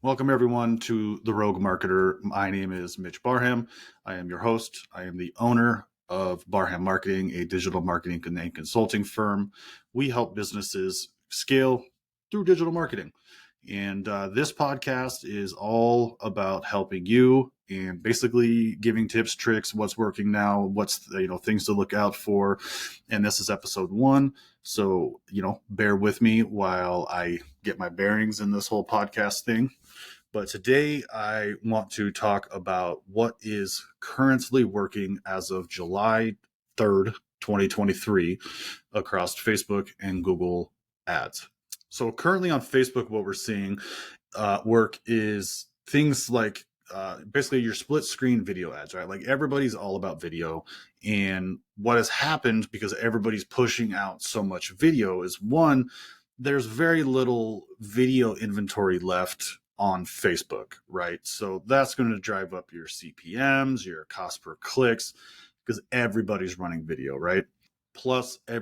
Welcome, everyone, to The Rogue Marketer. My name is Mitch Barham. I am your host. I am the owner of Barham Marketing, a digital marketing and consulting firm. We help businesses scale through digital marketing. And this podcast is all about helping you and basically giving tips, tricks, what's working now, what's things to look out for. And this is episode 1. So, bear with me while I get my bearings in this whole podcast thing. But today I want to talk about what is currently working as of July 3rd, 2023 across Facebook and Google Ads. So currently on Facebook, what we're seeing work is things like basically your split screen video ads, right? Like everybody's all about video. And what has happened because everybody's pushing out so much video is one, there's very little video inventory left on Facebook, right? So that's going to drive up your CPMs, your cost per clicks, because everybody's running video, right? Plus a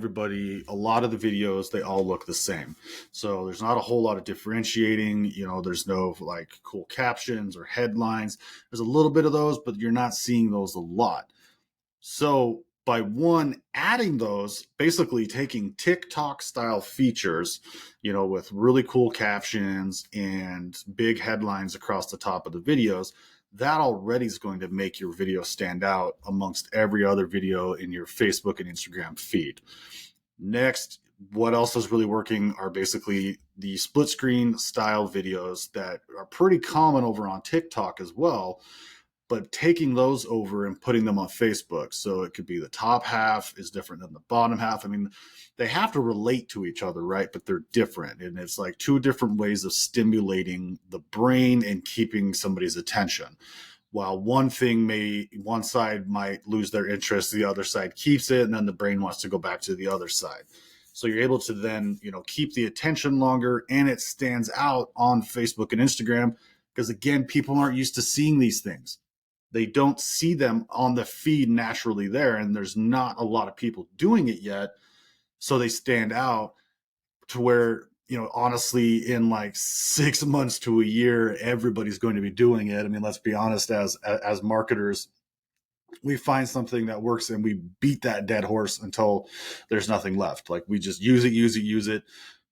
lot of the videos, they all look the same. So there's not a whole lot of differentiating, there's no like cool captions or headlines. There's a little bit of those, but you're not seeing those a lot. So by adding those, basically taking TikTok style features, with really cool captions and big headlines across the top of the videos, that already is going to make your video stand out amongst every other video in your Facebook and Instagram feed. Next, what else is really working are basically the split screen style videos that are pretty common over on TikTok as well, but taking those over and putting them on Facebook. So it could be the top half is different than the bottom half. I mean, they have to relate to each other, right? But they're different. And it's like two different ways of stimulating the brain and keeping somebody's attention. While one side might lose their interest, the other side keeps it, and then the brain wants to go back to the other side. So you're able to then, keep the attention longer, and it stands out on Facebook and Instagram because, again, people aren't used to seeing these things. They don't see them on the feed naturally there, and there's not a lot of people doing it yet. So they stand out to where, honestly, in like 6 months to a year, everybody's going to be doing it. I mean, let's be honest, as marketers, we find something that works and we beat that dead horse until there's nothing left. Like we just use it,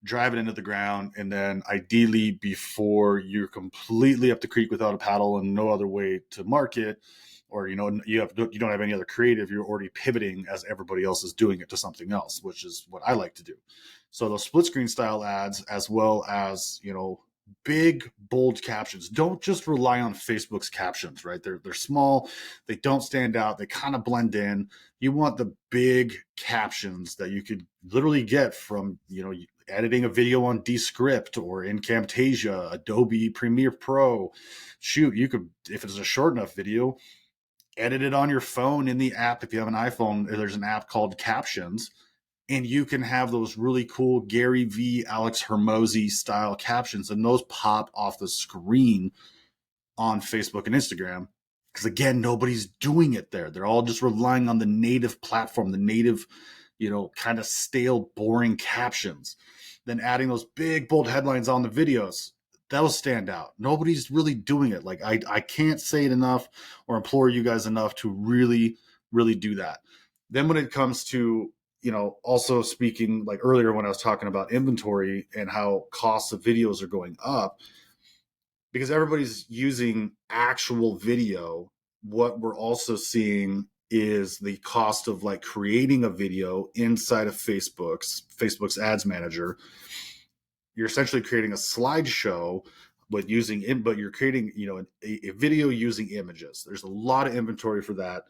drive it into the ground, and then ideally before you're completely up the creek without a paddle and no other way to market, or you don't have any other creative, you're already pivoting as everybody else is doing it to something else, which is what I like to do. So those split screen style ads, as well as big bold captions. Don't just rely on Facebook's captions, right? They're small, they don't stand out, they kind of blend in. You want the big captions that you could literally get from editing a video on Descript or in Camtasia, Adobe Premiere Pro. Shoot, you could, if it's a short enough video, edit it on your phone in the app. If you have an iPhone, there's an app called Captions, and you can have those really cool Gary V, Alex Hermosi style captions, and those pop off the screen on Facebook and Instagram. Because again, nobody's doing it there. They're all just relying on the native platform, the native, kind of stale, boring captions. Then adding those big, bold headlines on the videos, that'll stand out. Nobody's really doing it. Like I can't say it enough or implore you guys enough to really, really do that. Then when it comes to, also speaking like earlier when I was talking about inventory and how costs of videos are going up, because everybody's using actual video, what we're also seeing is the cost of like creating a video inside of Facebook's ads manager. You're essentially creating a slideshow but you're creating a video using images. There's a lot of inventory for that.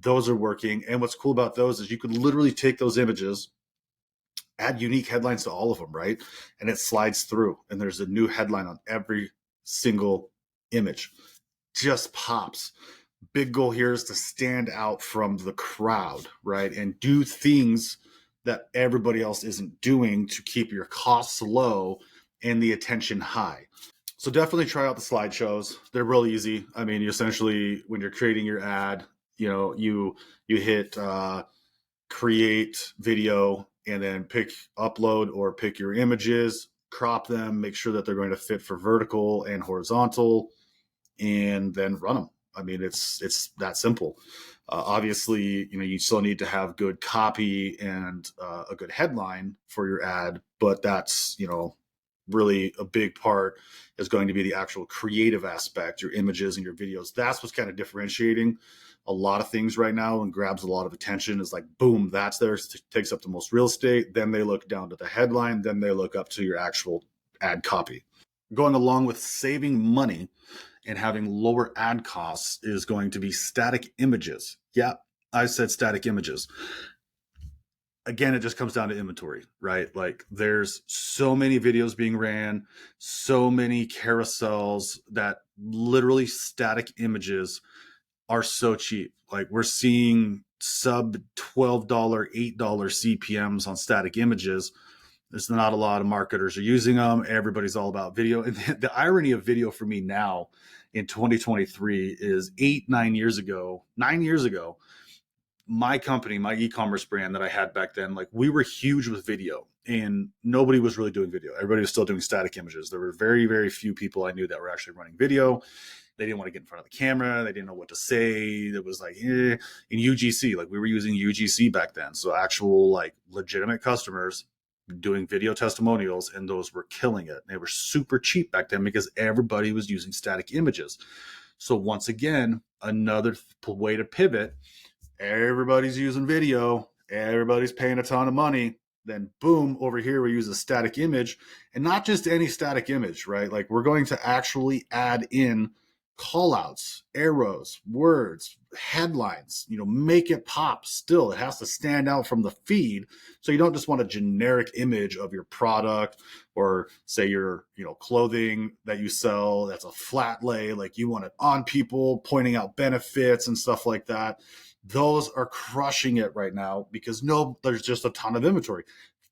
Those are working, and what's cool about those is you could literally take those images, add unique headlines to all of them, right? And it slides through, and there's a new headline on every single image. Just pops. Big goal here is to stand out from the crowd, right? And do things that everybody else isn't doing to keep your costs low and the attention high. So definitely try out the slideshows. They're real easy. I mean, you essentially, when you're creating your ad, you hit create video and then pick upload or pick your images. crop them, make sure that they're going to fit for vertical and horizontal, and then run them. I mean, it's that simple. Obviously, you still need to have good copy and a good headline for your ad, but that's, really a big part is going to be the actual creative aspect, your images and your videos. That's what's kind of differentiating a lot of things right now and grabs a lot of attention. Is like, boom, that's there, takes up the most real estate. Then they look down to the headline. Then they look up to your actual ad copy. Going along with saving money and having lower ad costs is going to be static images. Yeah, I said static images. Again, it just comes down to inventory, right? Like there's so many videos being ran, so many carousels that literally static images are so cheap. Like we're seeing sub $12, $8 CPMs on static images. There's not a lot of marketers are using them. Everybody's all about video. And the irony of video for me now in 2023 is 9 years ago, my company, my e-commerce brand that I had back then, like we were huge with video and nobody was really doing video. Everybody was still doing static images. There were very, very few people I knew that were actually running video. They didn't want to get in front of the camera. They didn't know what to say. It was like, in UGC, like we were using UGC back then. So actual like legitimate customers doing video testimonials, and those were killing it. They were super cheap back then because everybody was using static images. So once again, another way to pivot. Everybody's using video, everybody's paying a ton of money, then boom, over here we use a static image, and not just any static image, right? Like we're going to actually add in call outs, arrows, words, headlines, make it pop. Still, it has to stand out from the feed. So you don't just want a generic image of your product or say your, clothing that you sell that's a flat lay. Like you want it on people, pointing out benefits and stuff like that. Those are crushing it right now because there's just a ton of inventory.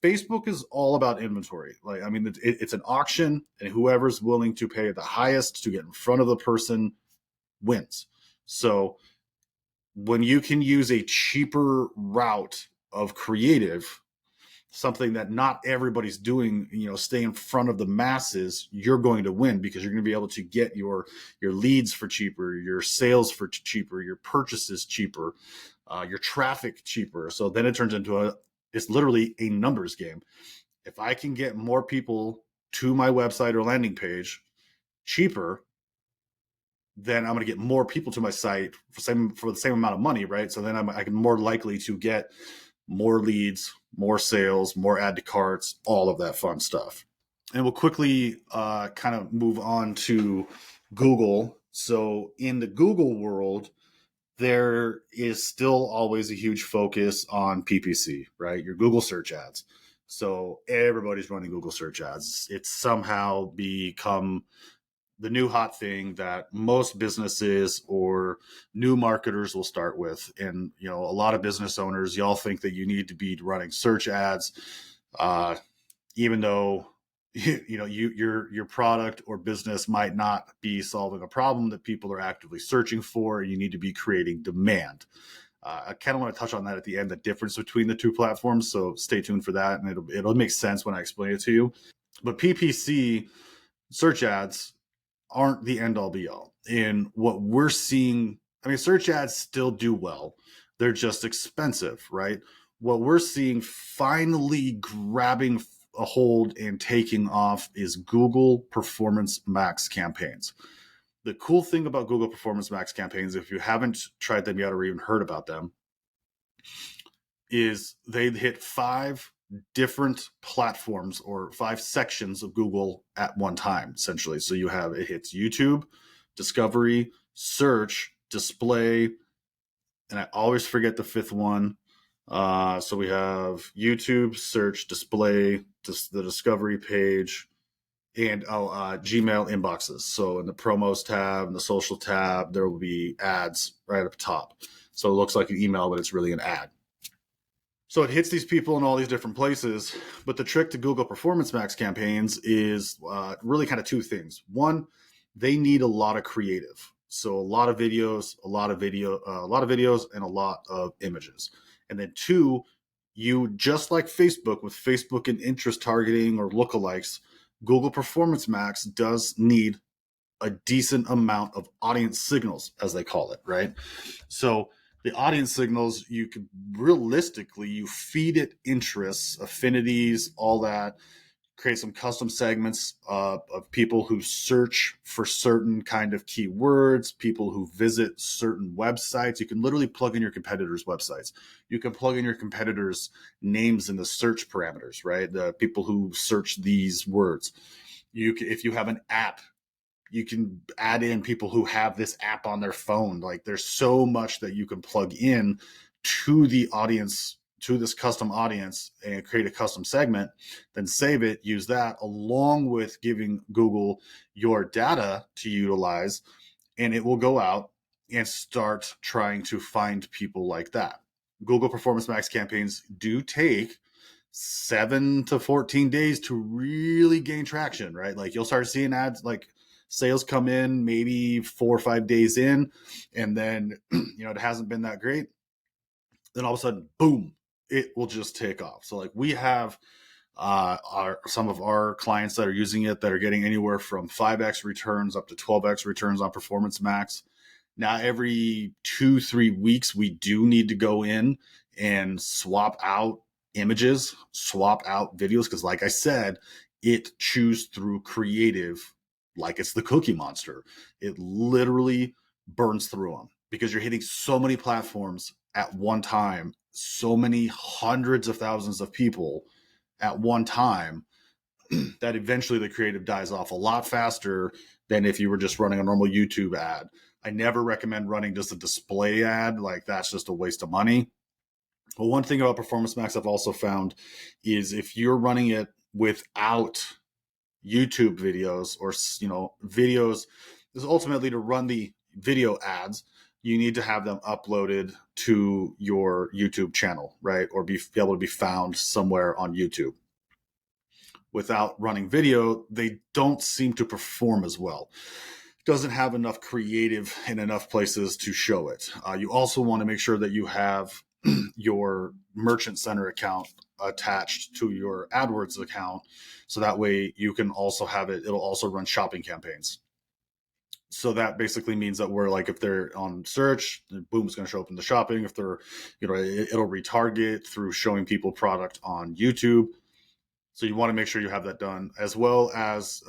Facebook is all about inventory. Like, I mean, it's an auction, and whoever's willing to pay the highest to get in front of the person wins. So when you can use a cheaper route of creative, something that not everybody's doing, stay in front of the masses, you're going to win because you're going to be able to get your leads for cheaper, your sales for cheaper, your purchases cheaper, your traffic cheaper. So then it turns into it's literally a numbers game. If I can get more people to my website or landing page cheaper, then I'm going to get more people to my site for the same amount of money, right? So then I'm more likely to get more leads, more sales, more add to carts, all of that fun stuff. And we'll quickly kind of move on to Google. So in the Google world, there is still always a huge focus on PPC, right? Your Google search ads. So everybody's running Google search ads. It's somehow become the new hot thing that most businesses or new marketers will start with. And, a lot of business owners, y'all think that you need to be running search ads, even though, your product or business might not be solving a problem that people are actively searching for. You need to be creating demand. I kind of want to touch on that at the end, the difference between the two platforms. So stay tuned for that. And it'll make sense when I explain it to you. But PPC search ads aren't the end all be all. And what we're seeing, I mean, search ads still do well. They're just expensive, right? What we're seeing finally grabbing a hold and taking off is Google Performance Max campaigns. The cool thing about Google Performance Max campaigns, if you haven't tried them yet or even heard about them, is they hit 5 different platforms or 5 sections of Google at one time, essentially. So it hits YouTube, discovery, search, display, and I always forget the 5th one. So we have YouTube, search, display, the discovery page, and Gmail inboxes. So in the promos tab and the social tab, there will be ads right up top. So it looks like an email, but it's really an ad. So it hits these people in all these different places. But the trick to Google Performance Max campaigns is really kind of 2 things. One, they need a lot of creative. So a lot of videos, and a lot of images. And then 2, you, just like Facebook with Facebook and interest targeting or lookalikes, Google Performance Max does need a decent amount of audience signals, as they call it, right? So the audience signals, you could realistically, you feed it interests, affinities, all that, create some custom segments of people who search for certain kind of keywords, people who visit certain websites. You can literally plug in your competitors' websites. You can plug in your competitors' names in the search parameters, right? The people who search these words. If you have an app, you can add in people who have this app on their phone. Like there's so much that you can plug in to the audience, to this custom audience, and create a custom segment, then save it, use that along with giving Google your data to utilize, and it will go out and start trying to find people like that. Google Performance Max campaigns do take 7 to 14 days to really gain traction, right? Like you'll start seeing ads, like sales come in maybe 4 or 5 days in, and then it hasn't been that great. Then all of a sudden, boom, it will just take off. So like we have some of our clients that are using it that are getting anywhere from 5x returns up to 12x returns on Performance Max. Now, every 2-3 weeks, we do need to go in and swap out images, swap out videos, because like I said, it chews through creative like it's the Cookie Monster. It literally burns through them because you're hitting so many platforms at one time, so many hundreds of thousands of people at one time, that eventually the creative dies off a lot faster than if you were just running a normal YouTube ad. I never recommend running just a display ad. Like that's just a waste of money. But one thing about Performance Max I've also found is if you're running it without YouTube videos or videos, is ultimately to run the video ads, you need to have them uploaded to your YouTube channel, right? Or be able to be found somewhere on YouTube. Without running video, they don't seem to perform as well. Doesn't have enough creative in enough places to show it. You also want to make sure that you have your Merchant Center account attached to your AdWords account, so that way you can also have it. It'll also run shopping campaigns. So that basically means that we're like, if they're on search, boom, it's going to show up in the shopping. If they're, it'll retarget through showing people product on YouTube. So you want to make sure you have that done, as well as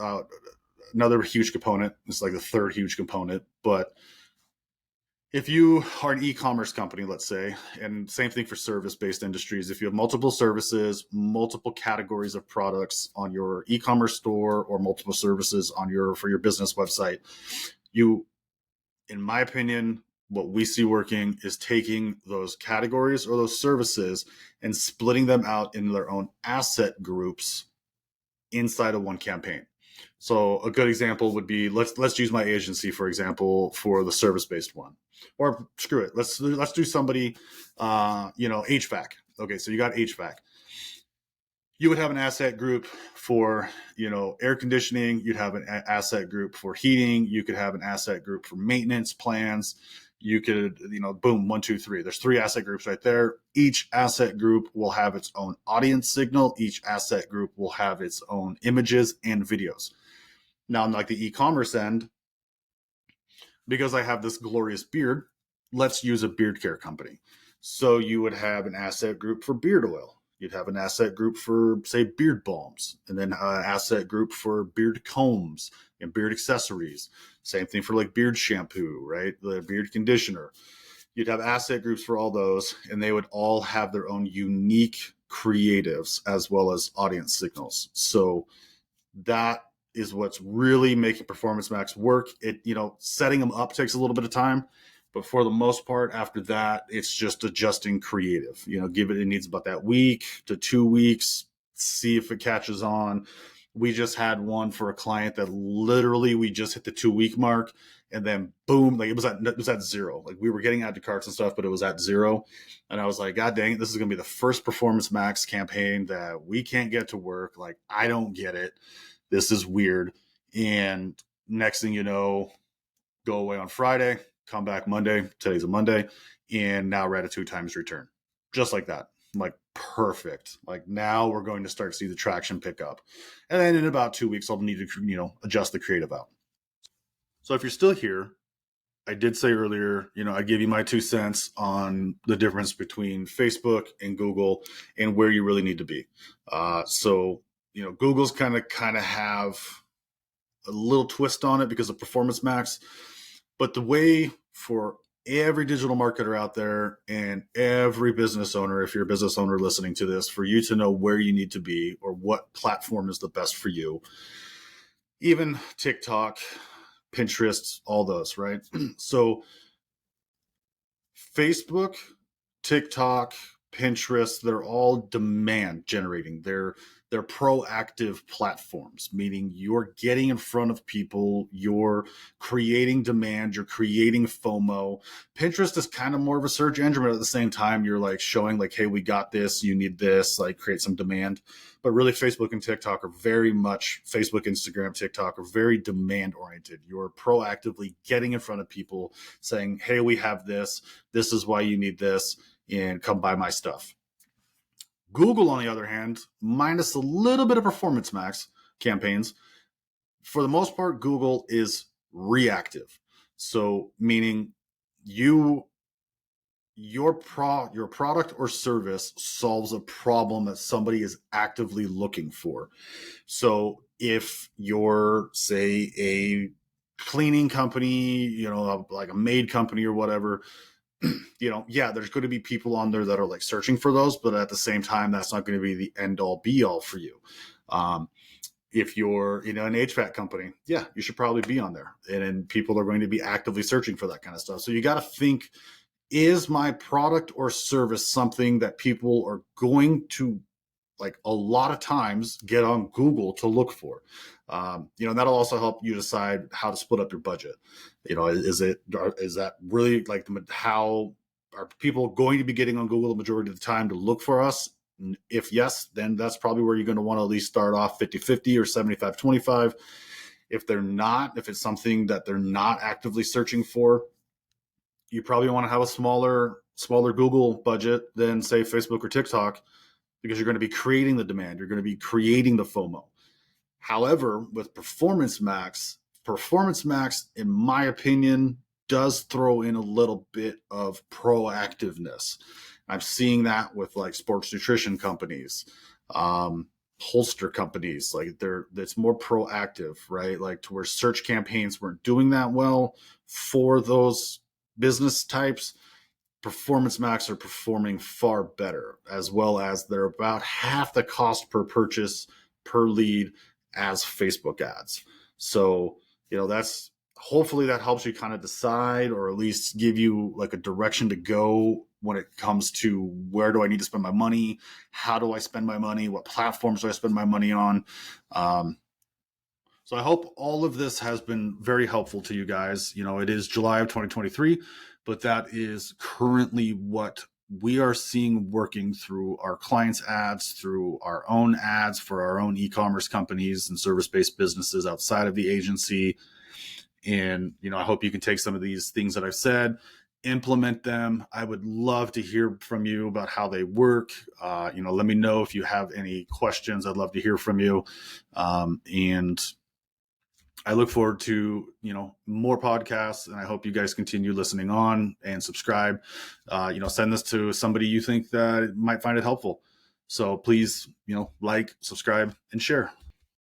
another huge component. It's like the third huge component. But if you are an e-commerce company, let's say, and same thing for service-based industries, if you have multiple services, multiple categories of products on your e-commerce store, or multiple services for your business website, you, in my opinion, what we see working is taking those categories or those services and splitting them out into their own asset groups inside of one campaign. So a good example would be, let's use my agency, for example, for the service-based one. Or screw it, let's do somebody, HVAC. Okay, so you got HVAC. You would have an asset group for, air conditioning. You'd have an asset group for heating. You could have an asset group for maintenance plans. You could, boom, 1, 2, 3. There's 3 asset groups right there. Each asset group will have its own audience signal. Each asset group will have its own images and videos. Now, on like the e-commerce end, because I have this glorious beard, let's use a beard care company. So you would have an asset group for beard oil. You'd have an asset group for, say, beard balms, and then an asset group for beard combs and beard accessories. Same thing for like beard shampoo, right? The beard conditioner. You'd have asset groups for all those, and they would all have their own unique creatives as well as audience signals. So that is what's really making Performance Max work. It, setting them up takes a little bit of time, but for the most part, after that, it's just adjusting creative. It needs about that week to 2 weeks, see if it catches on. We just had one for a client that literally we just hit the 2-week mark, and then boom, like it was at 0. Like we were getting add to carts and stuff, but it was at 0. And I was like, God dang it, this is going to be the first Performance Max campaign that we can't get to work. Like, I don't get it. This is weird. And next thing you know, go away on Friday, come back Monday. Today's a Monday. And now we're at a 2 times return. Just like that. I'm like, perfect. Like now we're going to start to see the traction pick up. And then in about 2 weeks, I'll need to, adjust the creative out. So if you're still here, I did say earlier, I give you my 2 cents on the difference between Facebook and Google and where you really need to be. So Google's kind of have a little twist on it because of Performance Max, but the way for every digital marketer out there and every business owner, if you're a business owner listening to this, for you to know where you need to be or what platform is the best for you, even TikTok, Pinterest, all those, right? So Facebook, TikTok, Pinterest, they're all demand generating. They're proactive platforms, meaning you're getting in front of people, you're creating demand, you're creating FOMO. Pinterest is kind of more of a search engine, but at the same time, you're like showing like, hey, we got this, you need this, like create some demand. But really, Facebook and TikTok are very much, Facebook, Instagram, TikTok are very demand oriented. You're proactively getting in front of people saying, hey, we have this. This is why you need this, and come buy my stuff. Google, on the other hand, minus a little bit of Performance Max campaigns, for the most part, Google is reactive. So meaning your product or service solves a problem that somebody is actively looking for. So if you're, say, a cleaning company, like a maid company or whatever, there's going to be people on there that are like searching for those, but at the same time, that's not going to be the end all be all for you. If you're, an HVAC company, you should probably be on there, and people are going to be actively searching for that kind of stuff. So you got to think, is my product or service something that people are going to, like, a lot of times get on Google to look for? That'll also help you decide how to split up your budget. Is that really like how are people going to be getting on Google the majority of the time to look for us? If yes, then that's probably where you're going to want to at least start off 50-50 or 75-25. If they're not, if it's something that they're not actively searching for, you probably want to have a smaller Google budget than, say, Facebook or TikTok, because you're going to be creating the demand. You're going to be creating the FOMO. However, with Performance Max, in my opinion, does throw in a little bit of proactiveness. I'm seeing that with like sports nutrition companies, holster companies, like it's more proactive, right? Like to where search campaigns weren't doing that well for those business types. Performance Max are performing far better, as well as they're about half the cost per purchase per lead as Facebook ads. So, that's, hopefully that helps you kind of decide, or at least give you like a direction to go when it comes to where do I need to spend my money? How do I spend my money? What platforms do I spend my money on? So I hope all of this has been very helpful to you guys. It is July of 2023, but that is currently what we are seeing working through our clients' ads, through our own ads for our own e-commerce companies and service-based businesses outside of the agency. And, I hope you can take some of these things that I've said, implement them. I would love to hear from you about how they work. Let me know if you have any questions. I'd love to hear from you. And I look forward to, more podcasts, and I hope you guys continue listening on and subscribe. Send this to somebody you think that might find it helpful. So please, like, subscribe, and share.